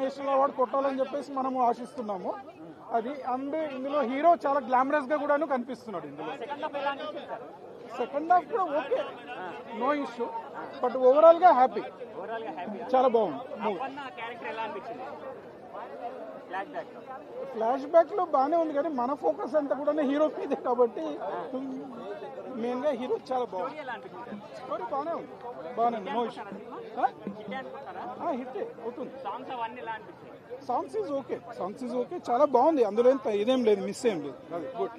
National award కొట్టాలని చెప్పేసి మనము ఆశిస్తున్నాము. అది అండ్ ఇందులో హీరో చాలా గ్లామరస్ గా కూడా కనిపిస్తున్నాడు. ఇందులో సెకండ్ హాఫ్ కూడా okay, no issue, but overall గా హ్యాపీ, చాలా బాగుంది మూవీ. ఫ్లాష్ బ్యాక్ లో బాగానే ఉంది కానీ మన ఫోకస్ అంతా కూడా హీరో మీదే కాబట్టి మెయిన్ గా హీరో చాలా బాగుంది. స్టోరీ బాగానే ఉంది, బాగానే ఉంది, నో ఇష్యూ. హిట్ అవుతుంది. సాంగ్స్ ఈజ్ ఓకే, చాలా బాగుంది. అందులో ఇదేం లేదు, మిస్ ఏం లేదు. అది good.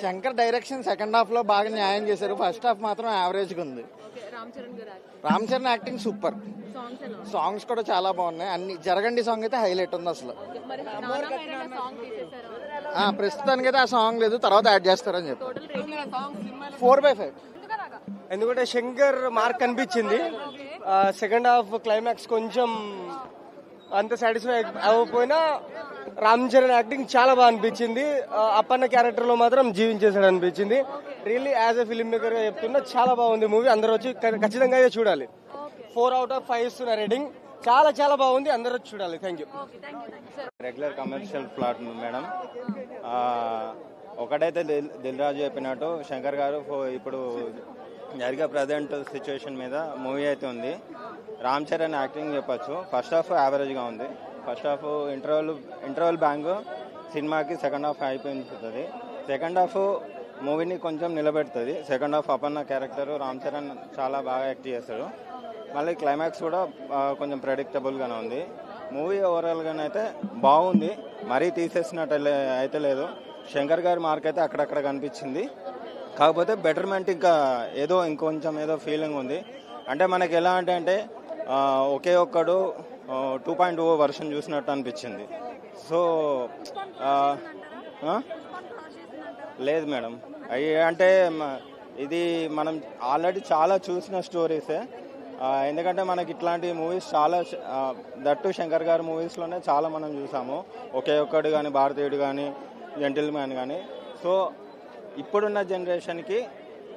Shankar direction second half లో బాగా న్యాయం చేశారు. ఫస్ట్ హాఫ్ మాత్రం యావరేజ్ గా ఉంది. Ram Charan acting super. Songs కూడా చాలా బాగున్నాయి. అన్ని జరగండి సాంగ్ అయితే హైలైట్ ఉంది అసలు. ప్రస్తుతానికి అయితే ఆ సాంగ్ లేదు, తర్వాత యాడ్ చేస్తారని చెప్పి 4/5. ఎందుకంటే శంకర్ మార్క్ కనిపించింది. సెకండ్ హాఫ్ క్లైమాక్స్ కొంచెం అంత సాటిస్ఫై అవ్వకపోయినా రామ్ చరణ్ యాక్టింగ్ చాలా బాగా అనిపించింది. అప్పన్న క్యారెక్టర్ లో మాత్రం జీవించేసాడు అనిపించింది. Really as a film maker గా చెప్తున్నా, చాలా బాగుంది మూవీ. అందరూ వచ్చి ఖచ్చితంగా చూడాలి. 4/5 ఇస్తున్న రేటింగ్. చాలా చాలా బాగుంది, అందరూ వచ్చి చూడాలి. Thank you. Regular commercial plot madam. ఒకటైతే దిల్ రాజు చెప్పినట్టు శంకర్ గారు ఇప్పుడు జరిగే ప్రజెంట్ సిచ్యువేషన్ మీద మూవీ అయితే ఉంది. రామ్ చరణ్ యాక్టింగ్ చెప్పచ్చు. ఫస్ట్ హాఫ్ యావరేజ్గా ఉంది. ఫస్ట్ హాఫ్ ఇంటర్వల్ బ్యాంగ్ సినిమాకి సెకండ్ హాఫ్ అయిపోయింది. సెకండ్ హాఫ్ మూవీని కొంచెం నిలబెడుతుంది. Second half అపన్న character Ram Charan చాలా బాగా యాక్ట్ చేస్తాడు. మళ్ళీ క్లైమాక్స్ కూడా కొంచెం ప్రెడిక్టబుల్గానే ఉంది. మూవీ ఓవరాల్గానైతే బాగుంది, మరీ తీసేసినట్టు అయితే లేదు. శంకర్ గారి మార్క్ అయితే అక్కడక్కడ కనిపించింది. కాకపోతే బెటర్మెంట్ ఇంకా ఇంకొంచెం ఫీలింగ్ ఉంది. అంటే మనకి ఎలా అంటే ఒకే ఒక్కడు 2.0 వర్షన్ చూసినట్టు అనిపించింది. సో లేదు మేడం, అంటే ఇది మనం ఆల్రెడీ చాలా చూసిన స్టోరీసే. ఎందుకంటే మనకి ఇట్లాంటి మూవీస్ చాలా దట్టు శంకర్ గారి మూవీస్లోనే చాలా మనం చూసాము. ఒకే ఒక్కడు కానీ, భారతీయుడు కానీ, జెంటిల్ మ్యాన్ కానీ. సో ఇప్పుడున్న జనరేషన్కి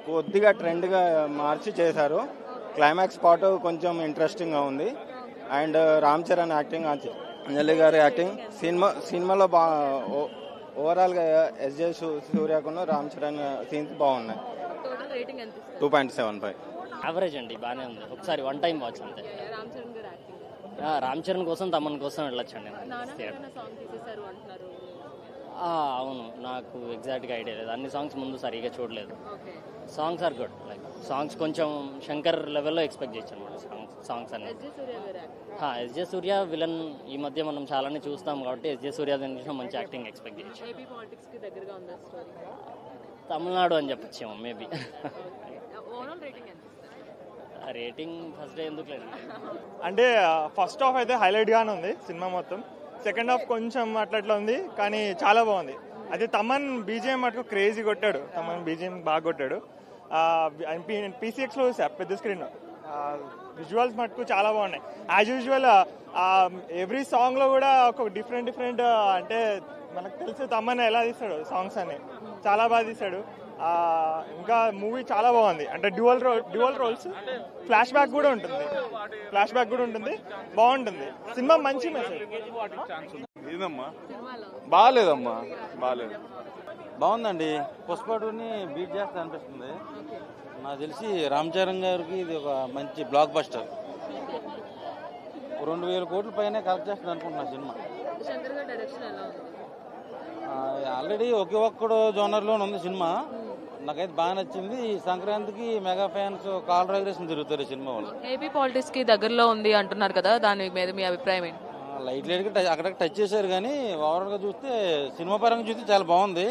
కొద్దిగా ట్రెండ్గా మార్చి చేశారు. క్లైమాక్స్ పార్ట్ కొంచెం ఇంట్రెస్టింగ్గా ఉంది. అండ్ రామ్ చరణ్ యాక్టింగ్, అంజలి గారి యాక్టింగ్ సినిమాలో ఓవరాల్గా ఎస్జే సూర్యకును రామ్ చరణ్ సీన్స్ బాగున్నాయి. 2.75. యావరేజ్ అండి, బాగానే ఉంది. ఒకసారి వన్ టైం వాచ్ అంతే. రామ్ చరణ్ కోసం, తమన్ కోసం వెళ్ళొచ్చండి. అవును, నాకు ఎగ్జాక్ట్గా ఐడియా లేదు. అన్ని సాంగ్స్ ముందు సరిగా చూడలేదు. Songs are good. Like songs కొంచెం శంకర్ లెవెల్లో ఎక్స్పెక్ట్ చేయొచ్చు అనమాట. సాంగ్స్ అన్ని ఎస్జే సూర్య విలన్ ఈ మధ్య మనం చాలానే చూస్తాం కాబట్టి ఎస్జే సూర్య నుంచి మంచి యాక్టింగ్ ఎక్స్పెక్ట్ చేయొచ్చు. తమిళనాడు అని చెప్పొచ్చేమో మేబీ. రేటింగ్ ఫస్ట్ డే ఎందుకు లేదు అంటే ఫస్ట్ హాఫ్ అయితే హైలైట్ గానే ఉంది సినిమా మొత్తం. సెకండ్ హాఫ్ కొంచెం అట్లా ఉంది, కానీ చాలా బాగుంది. అయితే తమన్ బీజిఎం మటుకు క్రేజీ కొట్టాడు. తమన్ బీజిఎం బాగా కొట్టాడు. పీసీఎక్స్లో పెద్ద స్క్రీన్ విజువల్స్ మటుకు చాలా బాగున్నాయి. యాజ్ యూజువల్ ఎవ్రీ సాంగ్లో కూడా ఒక డిఫరెంట్ అంటే మనకు తెలిసి తమన్ ఎలా తీస్తాడు సాంగ్స్ అని చాలా బాగా తీస్తాడు. ఇంకా మూవీ చాలా బాగుంది. అంటే డ్యూయల్ రోల్స్, ఫ్లాష్ బ్యాక్ కూడా ఉంటుంది, బాగుంటుంది సినిమా. మంచి మెసేజ్. బాగాలేదమ్మా, బాగుందండి. పుష్పటుని బీట్ చేస్తా అనిపిస్తుంది. నాకు తెలిసి రామ్ చరణ్ గారికి ఇది ఒక మంచి బ్లాక్ బస్టర్. 2,000 కోట్ల పైన కలెక్ట్ చేస్తుంది అనుకుంటున్నా సినిమా. ఆల్రెడీ ఒకే ఒక్కడు జోనర్లో ఉంది సినిమా. నాకైతే బాగా నచ్చింది. ఈ సంక్రాంతికి మెగా ఫ్యాన్స్ కాల్ రైగ్రేషన్ తిరుగుతారు ఈ సినిమా వాళ్ళు. ఏపీ పాలిటిక్స్ కి దగ్గరలో ఉంది అంటున్నారు కదా, దాని మీద మీ అభిప్రాయం ఏంటి? లైట్ గా అక్కడ టచ్ చేశారు, కానీ ఓవరాల్ గా చూస్తే సినిమా పరంగా చూస్తే చాలా బాగుంది.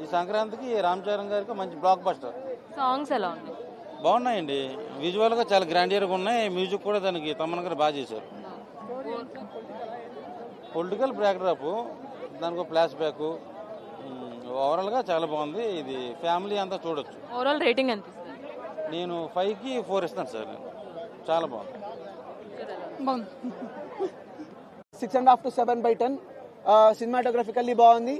ఈ సంక్రాంతికి రామ్ చరణ్ గారికి మంచి బ్లాక్ బస్టర్. సాంగ్స్ ఎలా ఉన్నాయి? బాగున్నాయండి. విజువల్ గా చాలా గ్రాండియర్ గా ఉన్నాయి. మ్యూజిక్ కూడా దానికి తమన్ గారు బాగా చేశారు. పొలిటికల్ బ్యాక్డ్రాప్, దానికి ఫ్లాష్ బ్యాక్, ఓవరాల్ గా చాలా బాగుంది. ఇది ఫ్యామిలీ అంతా చూడొచ్చు. ఓవరాల్ రేటింగ్ ఎంత? నేను 5కి 4 ఇస్తాను సార్. చాలా బాగుంది. 6.5 to 7/10. సినిమాటోగ్రఫికల్లీ బాగుంది,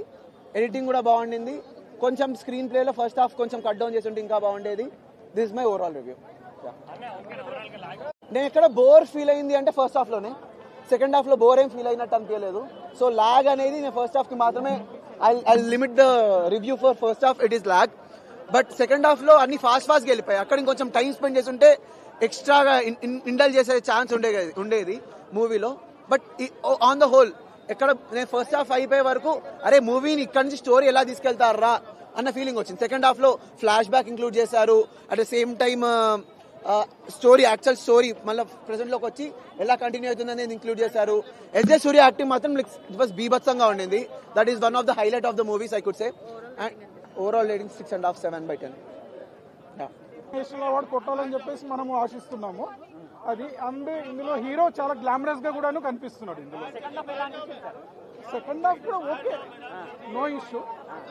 ఎడిటింగ్ కూడా బాగుండింది. కొంచెం స్క్రీన్ ప్లేలో ఫస్ట్ హాఫ్ కొంచెం కట్ డౌన్ చేసి ఉంటే ఇంకా బాగుండేది. This is my overall review. నేను ఎక్కడ బోర్ ఫీల్ అయింది అంటే ఫస్ట్ హాఫ్లోనే. సెకండ్ హాఫ్లో బోర్ ఏం ఫీల్ అయినట్టు అనిపించలేదు. సో లాగ్ అనేది నేను ఫస్ట్ హాఫ్కి మాత్రమే I limit the review for first half, it is lag. But second హాఫ్లో అన్ని ఫాస్ట్గా వెళ్ళిపోయాయి. అక్కడ ఇంకొంచెం టైం స్పెండ్ చేసి ఉంటే ఎక్స్ట్రాగా ఇండల్ చేసే ఛాన్స్ ఉండేది మూవీలో. బట్ ఆన్ ద హోల్ ఎక్కడ నేను ఫస్ట్ హాఫ్ అయిపోయే వరకు అరే మూవీని ఇక్కడ నుంచి స్టోరీ ఎలా తీసుకెళ్తారా అన్న ఫీలింగ్ వచ్చింది. సెకండ్ హాఫ్లో ఫ్లాష్ బ్యాక్ ఇంక్లూడ్ చేశారు. At the same time story, actual story మళ్ళీ ప్రెసెంట్లోకి వచ్చి ఎలా కంటిన్యూ అవుతుంది అనేది ఇంక్లూడ్ చేశారు. ఎస్జే సూర్య యాక్టింగ్ మాత్రం ఇట్ వాస్ బీభత్సంగా ఉండింది. That is one of the highlight of the movies I could say. And overall rating 6.5, 7/10. National award కొట్టాలని చెప్పేసి మనము ఆశిస్తున్నాము. అది అండ్ ఇందులో హీరో చాలా గ్లామరస్ గా కూడాను కనిపిస్తున్నాడు ఇందులో. సెకండ్ హాఫ్ కూడా okay, no issue.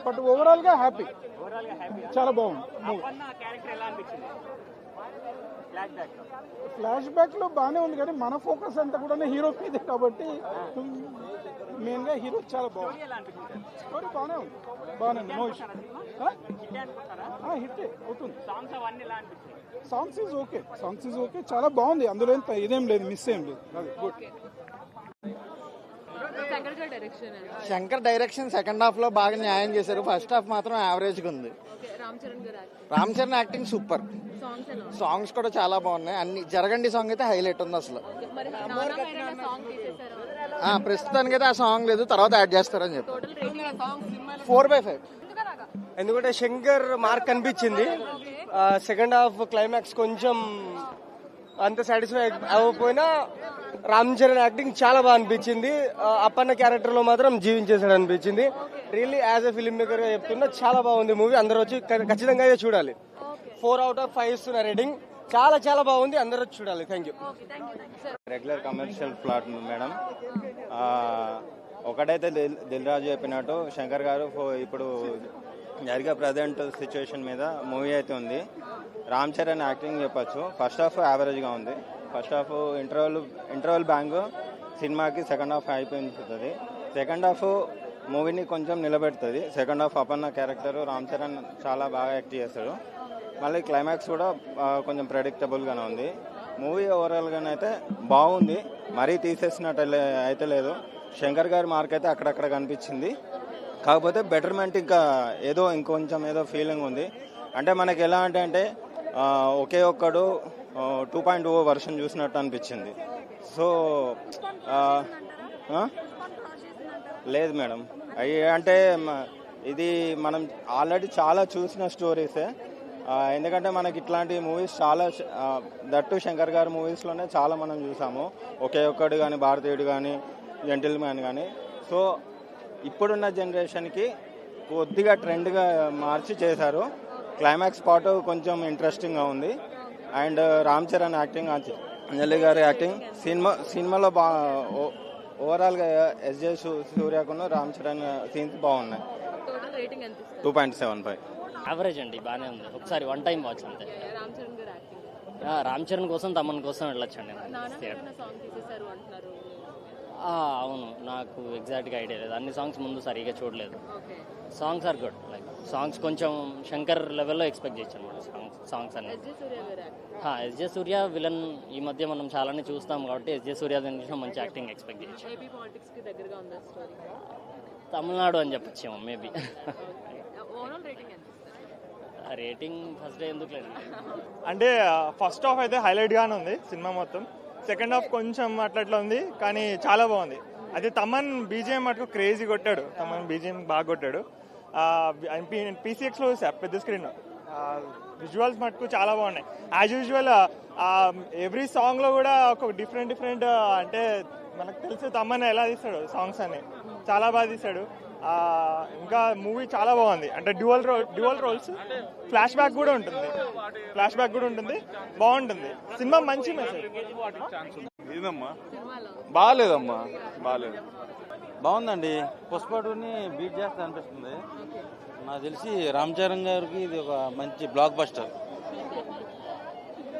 But overall గా హ్యాపీ, చాలా బాగుంది. ఫ్లాష్ బ్యాక్ లో బాగానే ఉంది కానీ మన ఫోకస్ అంతా కూడా హీరో మీదే కాబట్టి మెయిన్ గా హీరో చాలా బాగుంది. స్టోరీ బాగానే ఉంది, నో ఇష్యూ. హిట్ అవుతుంది. సాంగ్స్ ఈజ్ ఓకే, చాలా బాగుంది. అందులో ఇదేం లేదు, మిస్ ఏం లేదు. Good. Shankar direction second half లో బాగా న్యాయం చేశారు. ఫస్ట్ హాఫ్ మాత్రం యావరేజ్ గా ఉంది. Ram Charan acting super. Songs కూడా చాలా బాగున్నాయి. అన్ని జరగండి సాంగ్ అయితే హైలైట్ ఉంది అసలు. ప్రస్తుతానికి అయితే ఆ సాంగ్ లేదు, తర్వాత యాడ్ చేస్తారని చెప్పి 4/5. ఎందుకంటే శంకర్ మార్క్ అనిపించింది. సెకండ్ హాఫ్ క్లైమాక్స్ కొంచెం అంత సాటిస్ఫై అవ్వకపోయినా రామ్ చరణ్ యాక్టింగ్ చాలా బాగా అనిపించింది. అప్పన్న క్యారెక్టర్ లో మాత్రం జీవించేసాడు అనిపించింది. Really as a film maker గా చెప్తున్నా, చాలా బాగుంది మూవీ. అందరూ వచ్చి ఖచ్చితంగా చూడాలి. 4/5 ఇస్తున్న రేటింగ్. చాలా చాలా బాగుంది, అందరూ వచ్చి చూడాలి. Thank you. Regular commercial plot madam. ఒకటైతే దిల్ రాజు చెప్పినట్టు శంకర్ గారు ఇప్పుడు జరిగే ప్రజెంట్ సిచ్యువేషన్ మీద మూవీ అయితే ఉంది. రామ్ చరణ్ యాక్టింగ్ చెప్పచ్చు. ఫస్ట్ హాఫ్ యావరేజ్గా ఉంది. ఫస్ట్ హాఫ్ ఇంటర్వల్ బ్యాంగ్ సినిమాకి సెకండ్ హాఫ్ అయిపోయింది. సెకండ్ హాఫ్ మూవీని కొంచెం నిలబెడుతుంది. Second half అపన్న character Ram Charan చాలా బాగా యాక్ట్ చేస్తాడు. మళ్ళీ క్లైమాక్స్ కూడా కొంచెం ప్రెడిక్టబుల్గానే ఉంది. మూవీ ఓవరాల్గానైతే బాగుంది, మరీ తీసేసినట్టు అయితే లేదు. శంకర్ గారి మార్క్ అయితే అక్కడక్కడ కనిపించింది. కాకపోతే బెటర్మెంట్ ఇంకా ఇంకొంచెం ఫీలింగ్ ఉంది. అంటే మనకి ఎలా అంటే ఒకే ఒక్కడు 2.0 వర్షన్ చూసినట్టు అనిపించింది. సో లేదు మేడం, అంటే ఇది మనం ఆల్రెడీ చాలా చూసిన స్టోరీసే. ఎందుకంటే మనకి ఇట్లాంటి మూవీస్ చాలా దట్టు శంకర్ గారి మూవీస్లోనే చాలా మనం చూసాము. ఒకే ఒక్కడు కానీ, భారతీయుడు కానీ, జెంటిల్ మ్యాన్ కానీ. సో ఇప్పుడున్న జనరేషన్కి కొద్దిగా ట్రెండ్గా మార్చి చేశారు. క్లైమాక్స్ పార్ట్ కొంచెం ఇంట్రెస్టింగ్గా ఉంది. అండ్ రామ్ చరణ్ యాక్టింగ్, అంజలి గారి యాక్టింగ్ సినిమాలో ఓవరాల్గా ఎస్జే సూర్యకును రామ్ చరణ్ సీన్స్ బాగున్నాయి. 2.75. యావరేజ్ అండి, బాగానే ఉంది. ఒకసారి వన్ టైం వాచ్ అంతే. రామ్ చరణ్ కోసం, తమన్ కోసం వెళ్ళొచ్చండి. అవును, నాకు ఎగ్జాక్ట్గా ఐడియా లేదు. అన్ని సాంగ్స్ ముందు సరిగా చూడలేదు. Songs are good. Like songs కొంచెం శంకర్ లెవెల్లో ఎక్స్పెక్ట్ చేయొచ్చు అనమాట. సాంగ్స్ అన్ని ఎస్జే సూర్య విలన్ ఈ మధ్య మనం చాలానే చూస్తాం కాబట్టి ఎస్జే సూర్య నుంచి మంచి యాక్టింగ్ ఎక్స్పెక్ట్ చేయొచ్చు. తమిళనాడు అని చెప్పొచ్చేమో మేబీ. రేటింగ్ ఫస్ట్ డే ఎందుకు లేదు అంటే ఫస్ట్ హాఫ్ అయితే హైలైట్ గానే ఉంది సినిమా మొత్తం. సెకండ్ హాఫ్ కొంచెం అట్లా ఉంది కానీ చాలా బాగుంది. అది తమన్ బీజిఎం మటుకు క్రేజీ కొట్టాడు. తమన్ బీజిఎం బాగా కొట్టాడు. పీసీఎక్స్లో పెద్ద స్క్రీన్ విజువల్స్ మటుకు చాలా బాగున్నాయి. యాజ్ యూజువల్ ఎవ్రీ సాంగ్లో కూడా ఒక డిఫరెంట్ అంటే మనకు తెలిసి తమన్ ఎలా తీస్తాడు సాంగ్స్ అని చాలా బాగా తీస్తాడు. ఇంకా మూవీ చాలా బాగుంది. అంటే డ్యూయల్ రోల్స్, ఫ్లాష్ బ్యాక్ కూడా ఉంటుంది. బాగుంటుంది సినిమా. మంచి మెసేజ్. బాగాలేదమ్మా, బాగుందండి. పుష్పటుని బీట్ చేస్తా అనిపిస్తుంది. నాకు తెలిసి రామ్ చరణ్ గారికి ఇది ఒక మంచి బ్లాక్ బస్టర్.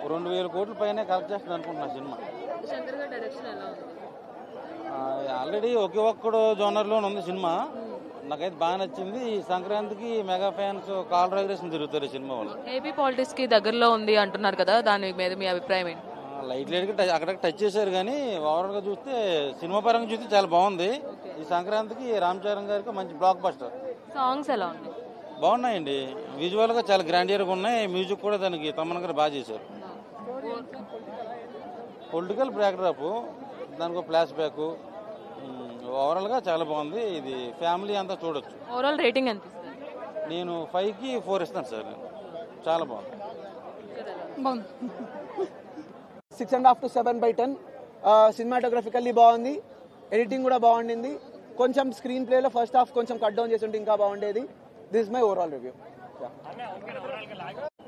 2,000 కోట్ల పైనే కలెక్ట్ చేస్తుంది అనుకుంటున్నా సినిమా. ఆల్రెడీ ఒకే ఒక్కడు జోనర్లో ఉంది సినిమా. నాకైతే బాగా నచ్చింది. ఈ సంక్రాంతికి మెగా ఫ్యాన్స్ కాల్ రైగ్రేషన్ తిరుగుతారు సినిమా వాళ్ళు. ఏపీ పాలిటిక్స్ కి దగ్గరలో ఉంది అంటున్నారు కదా, దాని మీద మీ అభిప్రాయం ఏంటి? లైట్ అక్కడ టచ్ చేశారు కానీ ఓవరాల్ గా చూస్తే సినిమా పరంగా చూస్తే చాలా బాగుంది. ఈ సంక్రాంతికి రామ్ చరణ్ గారికి మంచి బ్లాక్ బస్టర్. సాంగ్స్ ఎలా ఉన్నాయి? బాగున్నాయండి, విజువల్ గా చాలా గ్రాండియర్ గా ఉన్నాయి. మ్యూజిక్ కూడా దానికి తమన్ గారు బాగా చేశారు. పొలిటికల్ బ్యాక్డ్రాప్, దానికి ఒక ఫ్లాష్ బ్యాక్, ఓవరాల్ గా చాలా బాగుంది. ఇది ఫ్యామిలీ అంతా చూడొచ్చు. ఓవరాల్ రేటింగ్ ఎంత ఇస్తారు? నేను 5కి 4 ఇస్తాను సార్. చాలా బాగుంది. 6.5 to 7/10. సినిమాటోగ్రఫికల్లీ బాగుంది, ఎడిటింగ్ కూడా బాగుండింది. కొంచెం స్క్రీన్ ప్లేలో ఫస్ట్ హాఫ్ కొంచెం కట్ డౌన్ చేసి ఉంటే ఇంకా బాగుండేది. This my overall review.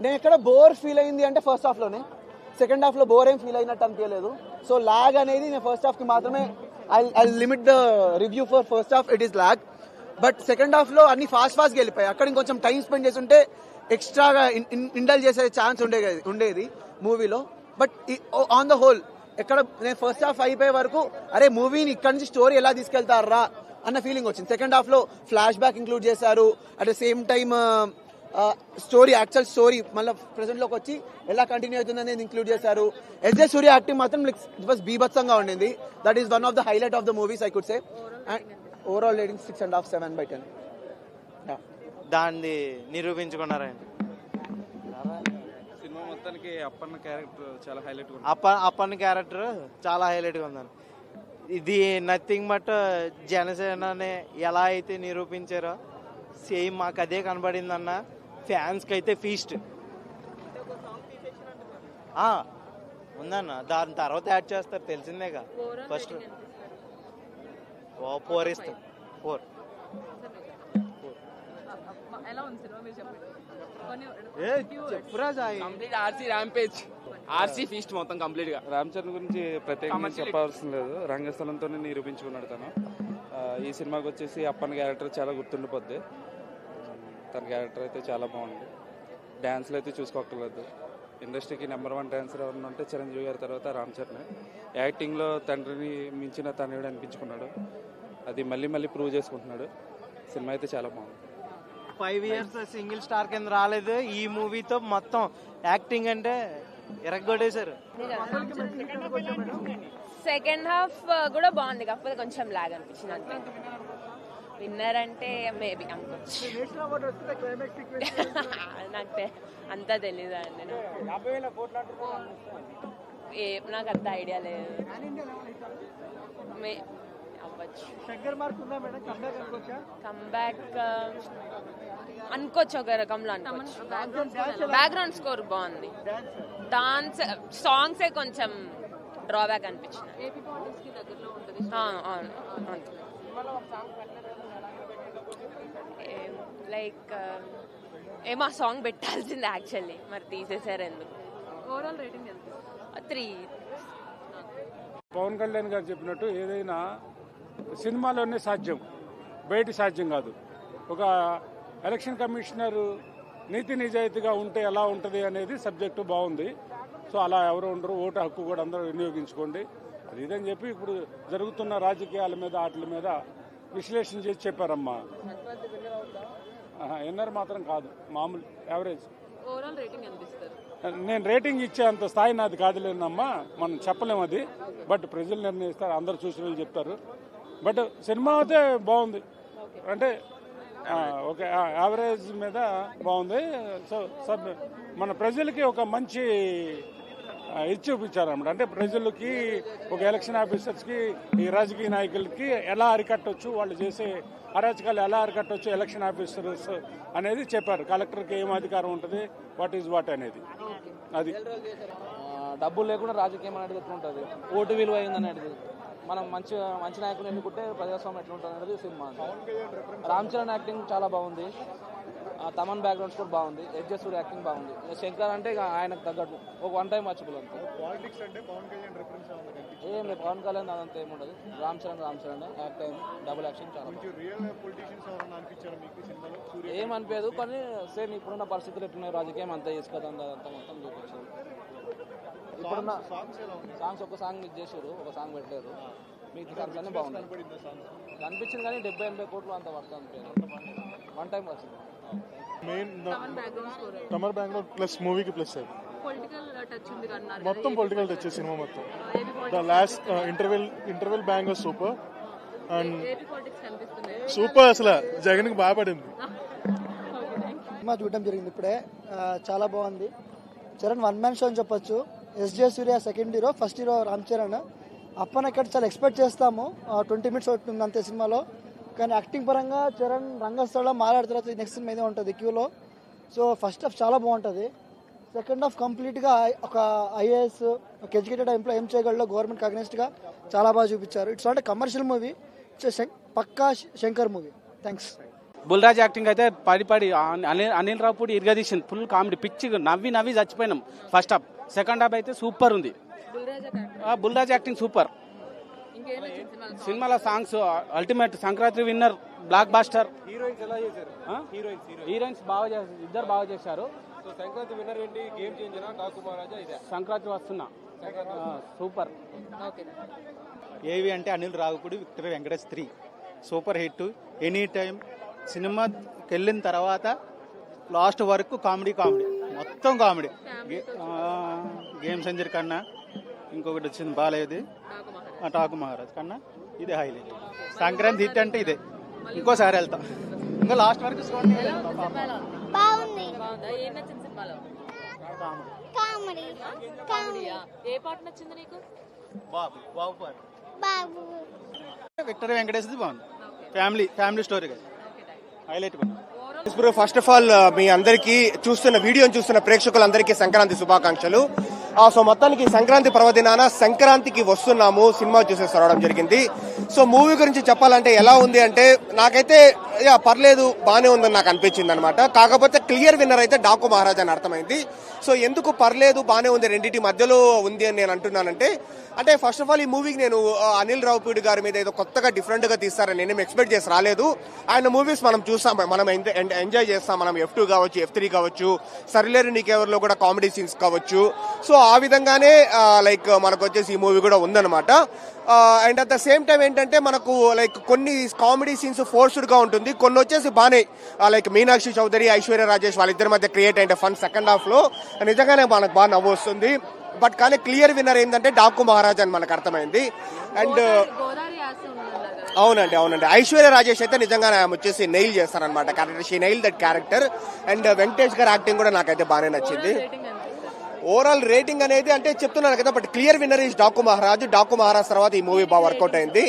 నేను ఎక్కడ బోర్ ఫీల్ అయింది అంటే ఫస్ట్ హాఫ్లోనే. సెకండ్ హాఫ్లో బోర్ ఏం ఫీల్ అయినట్టు అనిపించలేదు. సో లాగ్ అనేది నేను ఫస్ట్ హాఫ్కి మాత్రమే I limit the review for first half. It is lag. But second హాఫ్లో అన్ని ఫాస్ట్గా వెళ్ళిపోయాయి. అక్కడ ఇంకొంచెం టైం స్పెండ్ చేసి ఉంటే ఎక్స్ట్రాగా ఇండల్ చేసే ఛాన్స్ ఉండేది మూవీలో. బట్ ఆన్ ద హోల్ ఎక్కడ నేను ఫస్ట్ హాఫ్ అయిపోయే వరకు అరే మూవీని ఇక్కడ నుంచి స్టోరీ ఎలా తీసుకెళ్తారా అన్న ఫీలింగ్ వచ్చింది. సెకండ్ హాఫ్లో ఫ్లాష్ బ్యాక్ ఇంక్లూడ్ చేశారు. At the same time story, actual story మళ్ళీ ప్రెసెంట్లోకి వచ్చి ఎలా కంటిన్యూ అవుతుంది అనేది ఇంక్లూడ్ చేశారు. ఎస్జే సూర్య యాక్టింగ్ మాత్రం ఇట్ వాస్ బీభత్సంగా ఉండింది. That is one of the highlight of the movies I could say. And overall rating 6.5, 7/10. దాన్ని నిరూపించుకున్నారండి. సినిమా మొత్తానికి అప్పన్న క్యారెక్టర్ చాలా హైలైట్ ఉంది. అప్పన్న క్యారెక్టర్ చాలా హైలైట్గా ఉందండి. ఇది నథింగ్ బట్ జనసేనని ఎలా అయితే నిరూపించారో సేమ్ మాకు అదే కనబడిందన్న. ఫ్యాన్స్కి అయితే ఫీస్ట్ ఉందన్న. దాని తర్వాత యాడ్ చేస్తారు తెలిసిందేగా. ఫస్ట్ 4 ఇస్తాం. 4 ఆర్సీ ఫీస్ట్ మొత్తం కంప్లీట్ గా. రామ్ చరణ్ గురించి ప్రత్యేకంగా చెప్పాల్సిన లేదు. రంగస్థలంతోనే నిరూపించుకున్నాడు తను. ఈ సినిమాకి వచ్చేసి అప్పన్న క్యారెక్టర్ చాలా గుర్తుండిపోద్ది. తన క్యారెక్టర్ అయితే చాలా బాగుంది. డ్యాన్స్లు అయితే చూసుకోక్కర్లేదు. ఇండస్ట్రీకి నెంబర్ 1 డ్యాన్సర్ ఎవరైనా ఉంటే చిరంజీవి గారి తర్వాత రామ్ చరణ్. యాక్టింగ్లో తండ్రిని మించిన తనయుడు అనిపించుకున్నాడు. అది మళ్ళీ మళ్ళీ ప్రూవ్ చేసుకుంటున్నాడు. సినిమా అయితే చాలా బాగుంది. 5 years సింగిల్ స్టార్ కింద రాలేదు. ఈ మూవీతో మొత్తం యాక్టింగ్ అంటే ఎరగొట్టేశారు. సెకండ్ హాఫ్ కూడా బాగుంది, కాకపోతే కొంచెం లాగ్ అనిపించింది అంతే. విన్నర్ అంటే మేబీ అనుకోవచ్చు. నాకు అంతా తెలీదు అండి. నాకు అంత ఐడియా లేదు. అవ్వచ్చు. కంబ్యాక్ అనుకోవచ్చు, ఒక రకంలో అనుకోవచ్చు. బ్యాక్గ్రౌండ్ స్కోర్ బాగుంది. డాన్స్ సాంగ్సే కొంచెం డ్రాబ్యాక్ అనిపించింది. లైక్ ఏమో సాంగ్ పెట్టాల్సింది యాక్చువల్లీ, మరి తీసేసారు ఎందుకు. ఓవరాల్ రేటింగ్ ఎంత? 3. పవన్ కళ్యాణ్ గారు చెప్పినట్టు ఏదైనా సినిమాలోనే సాధ్యం, బయట సాధ్యం కాదు. ఒక ఎలక్షన్ కమిషనర్ నీతి నిజాయితీగా ఉంటే ఎలా ఉంటుంది అనేది సబ్జెక్టు బాగుంది. సో అలా ఎవరు ఉండరు, ఓటు హక్కు కూడా అందరూ వినియోగించుకోండి అది ఇదని చెప్పి ఇప్పుడు జరుగుతున్న రాజకీయాల మీద వాటి మీద విశ్లేషణ చేసి చెప్పారమ్మా. ఎన్నర్ మాత్రం కాదు, మామూలు యావరేజ్. ఓవరాల్ రేటింగ్ ఎంత ఇస్తారు? నేను రేటింగ్ ఇచ్చే అంత స్థాయి నాది కాదులేనమ్మా, మనం చెప్పలేము అది. బట్ ప్రజలు నిర్ణయిస్తారు, అందరు చూసిన వాళ్ళు చెప్తారు. బట్ సినిమా అయితే బాగుంది, అంటే ఒక యావరేజ్ మీద బాగుంది. సో మన ప్రజలకి ఒక మంచి ఇది చూపించారన్నమాట. అంటే ప్రజలకి, ఒక ఎలక్షన్ ఆఫీసర్స్కి, ఈ రాజకీయ నాయకులకి ఎలా అరికట్టవచ్చు, వాళ్ళు చేసే అరాచకాలు ఎలా అరికట్టవచ్చు ఎలక్షన్ ఆఫీసర్స్ అనేది చెప్పారు. కలెక్టర్కి ఏం అధికారం ఉంటుంది, వాట్ ఈజ్ వాట్ అనేది. అది డబ్బులు లేకుండా రాజకీయం అనేది ఎట్లుంటుంది, ఓటు విలువ అయిందనేది, మనం మంచి నాయకులు ఎన్నుకుంటే ప్రజాస్వామ్యం ఎట్లుంటుంది అనేది సినిమా. రామ్ చరణ్ యాక్టింగ్ చాలా బాగుంది, తమన్ బ్యాక్గ్రౌండ్ కూడా బాగుంది, ఎస్జే సూర్య యాక్టింగ్ బాగుంది. శంకర్ అంటే ఇక ఆయనకు తగ్గట్టు ఒక 1 టైం వాచబుల్ అంతే. ఏం లేదు, పవన్ కళ్యాణ్ అదంతా ఏముండదు. రామ్ చరణ్ యాక్ట్ అయింది, డబుల్ యాక్షన్ చాలా ఏమనిపించదు. కానీ సేమ్ ఇప్పుడున్న పరిస్థితులు ఎట్లున్నాయి, రాజకీయం అంతా చేసుకోదండి, అదంతా మొత్తం చూపించారు. ఇప్పుడున్న సాంగ్స్ ఒక సాంగ్ మిస్ చేశారు, ఒక సాంగ్ పెట్టారు, మిగతా సాంగ్స్ అన్నీ బాగున్నాయి అనిపించింది. కానీ 70-80 కోట్లు అంత పడుతుంది, 1 టైం వచ్చింది. మెయిన్ తమర్ బ్యాక్గ్రౌండ్ ప్లస్ మూవీకి ప్లస్ పొలిటికల్ టచ్ ఉంది అన్నారు. మొత్తం పొలిటికల్ టచ్ సినిమా మొత్తం. The last interval bang was super and super. అసలు జగన్ కి బాగా పడింది. సినిమా చూడడం జరిగింది ఇప్పుడే, చాలా బాగుంది. చరణ్ వన్ మ్యాన్ షో అని చెప్పొచ్చు. S J Surya second hero, first hero Ram Charan. అప్పన ఇక్కడ చాలా ఎక్స్పెక్ట్ చేస్తాము, 20 minutes అవుతుంది అంతే సినిమాలో. కానీ యాక్టింగ్ పరంగా చరణ్ రంగస్థలం మాట్లాడిన తర్వాత నెక్స్ట్ సినిమా ఏదో ఉంటుంది క్యూలో. సో ఫస్ట్ హాఫ్ చాలా బాగుంటుంది. సెకండ్ హాఫ్ కంప్లీట్గా ఒక ఐఏఎస్, ఒక ఎడ్యుకేటెడ్ ఎంప్లాయ్ ఏం చేయగలడో గవర్నమెంట్ అగ్నెస్ట్గా చాలా బాగా చూపించారు. It's not commercial movie, it's పక్కా Shankar movie. Thanks. Bulraj acting అయితే పడి అనిల్ రావుపూడి ఇరగదీసింది. ఫుల్ కామెడీ, పిచ్చి నవ్వి చచ్చిపోయినాం ఫస్ట్ హాఫ్. సెకండ్ హాఫ్ అయితే సూపర్ ఉంది. Bulraj acting super. సినిమాలో songs ultimate. Sankranti winner, blockbuster. Heroines బాగా చేశారు, ఇద్దరు బాగా చేశారు. సంక్రాంతి విన్నర్ ఏంటి, గేమ్ చేంజరా, డాకు మహారాజా ఇదే. సంక్రాంతి వస్తున్నా సూపర్. ఏవి అంటే Anil Ravipudi, victory Venkatesh 3 super hit. Any time సినిమాకి వెళ్ళిన తర్వాత లాస్ట్ వరకు కామెడీ మొత్తం కామెడీ. గేమ్ సెంజర్ కన్నా ఇంకొకటి వచ్చింది బాలేదు, టాకు మహారాజ్ కన్నా ఇదే హైలైట్. సంక్రాంతి హిట్ అంటే ఇదే. ఇంకోసారి వెళ్తాం, ఇంకా లాస్ట్ వరకు బాగుంది. ఏ పాట నచ్చింది నీకు? విక్టర్ వెంకటేష్ బాగుంది. ఫ్యామిలీ స్టోరీ కదా, హైలైట్. ఫస్ట్ ఆఫ్ ఆల్ మీ అందరికీ వీడియోని చూస్తున్న ప్రేక్షకులందరికీ సంక్రాంతి శుభాకాంక్షలు. సో మొత్తానికి సంక్రాంతి పర్వదినాన సంక్రాంతికి వస్తున్నాము, సినిమా చూసేసి రావడం జరిగింది. సో మూవీ గురించి చెప్పాలంటే ఎలా ఉంది అంటే, నాకైతే పర్లేదు, బానే ఉందని నాకు అనిపించింది అనమాట. కాకపోతే క్లియర్ విన్నర్ అయితే డాకు మహారాజ్ అని అర్థమైంది. సో ఎందుకు పర్లేదు బానే ఉంది, రెండింటి మధ్యలో ఉంది అని నేను అంటున్నానంటే, ఫస్ట్ ఆఫ్ ఆల్ ఈ మూవీకి నేను అనిల్ రావుపూడి గారి మీద ఏదో కొత్తగా డిఫరెంట్ గా తీస్తారని నేను ఎక్స్పెక్ట్ చేసి రాలేదు. ఆయన మూవీస్ మనం చూస్తాం, మనం ఎంజాయ్ చేస్తాం. మనం F2 కావచ్చు, F3 కావచ్చు, సరిలేరు నీకెవర్లో కూడా కామెడీ సీన్స్ కావచ్చు. సో ఆ విధంగానే లైక్ మనకు వచ్చేసి ఈ మూవీ కూడా ఉందన్నమాట. And at the same time ఏంటంటే మనకు లైక్ కొన్ని కామెడీ సీన్స్ ఫోర్స్డ్ గా ఉంటుంది, కొన్ని వచ్చేసి బానే లైక్ మీనాక్షి చౌదరి, ఐశ్వర్య రాజేష్ వాళ్ళిద్దరి మధ్య క్రియేట్ అయిన ఫన్ సెకండ్ హాఫ్ లో నిజంగానే మనకు బాగా నవ్వు వస్తుంది. బట్ కానీ క్లియర్ విన్నర్ ఏంటంటే డాకు మహారాజ్ అని మనకు అర్థమైంది. అండ్ అవునండి ఐశ్వర్య రాజేష్ అయితే నిజంగానే వచ్చేసి నెయిల్ చేస్తారనమాట character. She nail that character. And Venkatesh గారి యాక్టింగ్ కూడా నాకైతే బాగానే నచ్చింది. ఓవరాల్ రేటింగ్ అనేది అంటే చెప్తున్నాను కదా, but clear winner is Daaku Maharaj. Daaku Maharaj తర్వాత ఈ మూవీ బాగా వర్కౌట్ అయింది.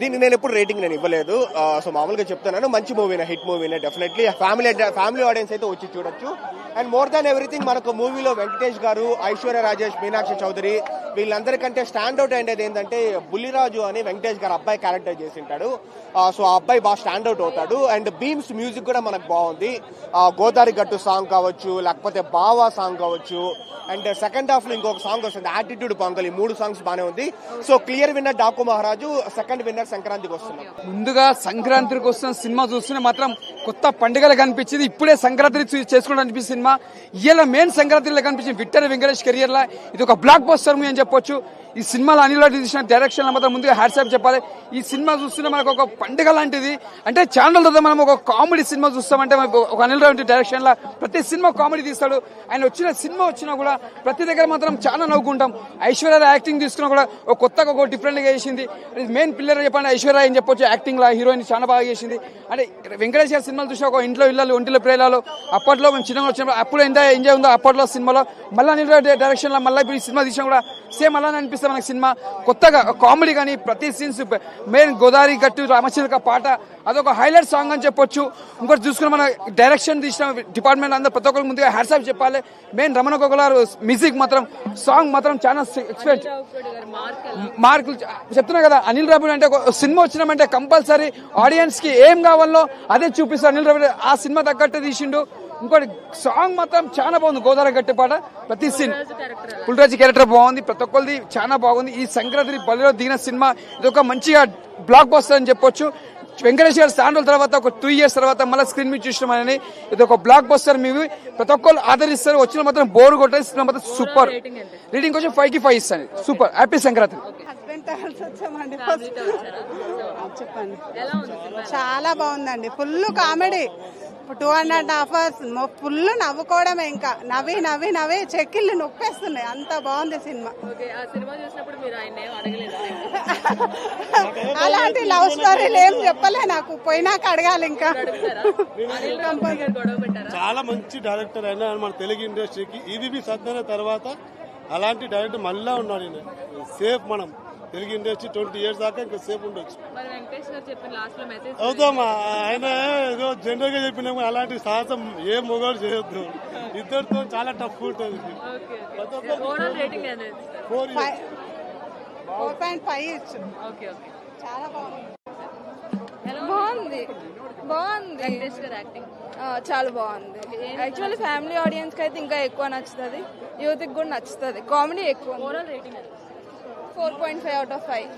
దీన్ని నేను ఎప్పుడు రేటింగ్ నేను ఇవ్వలేదు. సో మామూలుగా చెప్తున్నాను, మంచి మూవీనే, హిట్ మూవీనే డెఫినెట్లీ. ఫ్యామిలీ ఆడియన్స్ అయితే వచ్చి చూడొచ్చు. అండ్ మోర్ దాన్ ఎవ్రీథింగ్ మనకు మూవీలో వెంకటేష్ గారు, ఐశ్వర్య రాజేష్, మీనాక్షి చౌదరి వీళ్ళందరికంటే స్టాండ్ అవుట్ అయ్యేది ఏంటంటే బుల్లిరాజు అని వెంకటేష్ గారు అబ్బాయి క్యారెక్టర్ చేసింటాడు. సో ఆ అబ్బాయి బాగా స్టాండ్ అవుట్ అవుతాడు. అండ్ బీమ్స్ మ్యూజిక్ కూడా మనకు బాగుంది. గోదావరి గట్టు సాంగ్ కావచ్చు, లేకపోతే బావా సాంగ్ కావచ్చు. అండ్ సెకండ్ హాఫ్ లో ఇంకొక సాంగ్ వస్తుంది, యాటిట్యూడ్ పొంగల్. ఈ 3 సాంగ్స్ బానే ఉంది. సో క్లియర్ విన్నర్ డాకు మహారాజు, సెకండ్ విన్నర్ సంక్రాంతికి వస్తున్నాం. ముందుగా సంక్రాంతికి వస్తున్న సినిమా చూస్తూనే మాత్రం కొత్త పండుగలు కనిపించింది. ఇప్పుడే సంక్రాంతి చేసుకోవడం అనిపిస్తుంది సినిమా. ఇలా మెయిన్ సంక్రాంతిలో కనిపించింది విక్టర్ వెంకటేష్ కెరియర్ లా ఇది ఒక బ్లాక్ బస్టర్ మూవీ అని చెప్పొచ్చు. ఈ సినిమాలో అనిల్ రావుపూడి తీసిన డైరెక్షన్ లో మాత్రం ముందుగా హ్యాట్స్ ఆఫ్ చెప్పాలి. ఈ సినిమా చూస్తున్న మనకు ఒక పండుగ లాంటిది. అంటే ఛానల్ తర్వాత మనం ఒక కామెడీ సినిమా చూస్తామంటే ఒక అనిల్ రావుపూడి డైరెక్షన్ లా ప్రతి సినిమా కామెడీ తీస్తాడు. ఆయన వచ్చిన సినిమా వచ్చినా కూడా ప్రతి దగ్గర మాత్రం చాలా నవ్వుకుంటాం. ఐశ్వర్య యాక్టింగ్ తీసుకున్నా కూడా ఒక కొత్తగా ఒక డిఫరెంట్ గా చేసింది. మెయిన్ పిల్లర్ చెప్పండి ఐశ్వర్య అని చెప్పొచ్చు. యాక్టింగ్ లా హీరోయిన్ చాలా బాగా చేసింది. అంటే వెంకటేష్ గారి సినిమాలు చూసి ఒక ఇంట్లో ఇళ్ళలు ఒంటిలో ప్రేలాలు అప్పట్లో మేము చిన్నగా వచ్చినప్పుడు అప్పుడు ఎంత ఎంజాయ్ ఉందో అప్పట్లో సినిమాలో మళ్ళీ అనిల్ రావుపూడి డైరెక్షన్ లో మళ్ళీ ఇప్పుడు ఈ సినిమా తీసినా కూడా సేమ్ అలానే అనిపిస్తుంది మనకి సినిమా. కొత్తగా కామెడీ కానీ ప్రతి సీన్స్ మెయిన్ గోదావరి గట్టు రామచిలక పాట అదొక హైలైట్ సాంగ్ అని చెప్పొచ్చు. ఇంకోటి చూసుకుని మన డైరెక్షన్ తీసిన డిపార్ట్మెంట్ అందరూ ప్రతి ఒక్కరికి ముందుగా హ్యాట్స్ ఆఫ్ చెప్పాలి. మెయిన్ రమణ గోగులారు మ్యూజిక్ మాత్రం సాంగ్ మాత్రం చాలా ఎక్స్పెక్ట్ మార్కులు చెప్తున్నా కదా. అనిల్ రావుపూడి అంటే ఒక సినిమా వచ్చినామంటే కంపల్సరీ ఆడియన్స్ కి ఏం కావాలో అదే చూపిస్తారు. అనిల్ రావుపూడి ఆ సినిమా తగ్గట్టే తీసిండు. ఇంకోటి సాంగ్ మాత్రం చాలా బాగుంది. గోదావరి గట్టి పాట ప్రతి సీన్ పుల్రాజు క్యారెక్టర్ బాగుంది. ప్రతి ఒక్కరిది చాలా బాగుంది. ఈ సంక్రాంతి బలిలో దిగిన సినిమా ఇది ఒక మంచిగా బ్లాక్ బస్టర్ అని చెప్పొచ్చు. వెంకటేష్ గారు స్టాండర్డ్ తర్వాత ఒక 2 years తర్వాత మళ్ళీ స్క్రీన్ మీద చూసినామని ఇది ఒక బ్లాక్ బస్టర్ మూవీ. ప్రతి ఒక్కరు ఆదరిస్తారు. వచ్చిన మాత్రం బోర్ కొట్టే సినిమా మాత్రం సూపర్. రేటింగ్ కొంచెం 5 కి 5 ఇస్తాను. సూపర్. హ్యాపీ సంక్రాంతి. చెప్పండి. చాలా బాగుందండి. ఫుల్ కామెడీ, 2.5 hours ఫుల్ నవ్వుకోవడమే, ఇంకా నవ్వి నవ్వి నవ్వి చెక్కిళ్ళు నొప్పేస్తున్నాయి, అంత బాగుంది సినిమా. ఓకే, ఆ సినిమా చూసినప్పుడు మీరు ఆయన ఏం అడగలేదా? అలాంటి లవ్ స్టోరీలు ఏం చెప్పలే నాకు, పోయినాక అడగాలి ఇంకా. చాలా మంచి డైరెక్టర్ అయినా మన తెలుగు ఇండస్ట్రీకి ఈవీవి సత్యనారాయణ తర్వాత అలాంటి డైరెక్టర్ మళ్ళా ఉన్నాడు. సేఫ్ మనం తెలుగు ఇండస్ట్రీ 20 years దాకా ఇంకా సేఫ్ ఉండొచ్చు. మరి వెంకటేష్ గారు చెప్పిన లాస్ట్ లో మెసేజ్ అవుతామా, ఆయన ఏదో జనరల్ గా చెప్పినాము అలాంటి సాహసం ఏ మొగాడు చేయొద్దు, ఇద్దరితో చాలా టఫ్ ఉంటుంది. 4.5 ఇచ్చు. చాలా బాగుంది. బాగుంది వెంకటేష్ గారు యాక్టింగ్ చాలా బాగుంది. యాక్చువల్లీ ఫ్యామిలీ ఆడియన్స్ కి అయితే ఇంకా ఎక్కువ నచ్చుతుంది, యూత్ కి కూడా నచ్చుతుంది. కామెడీ ఎక్కువ. 4.5 out of 5.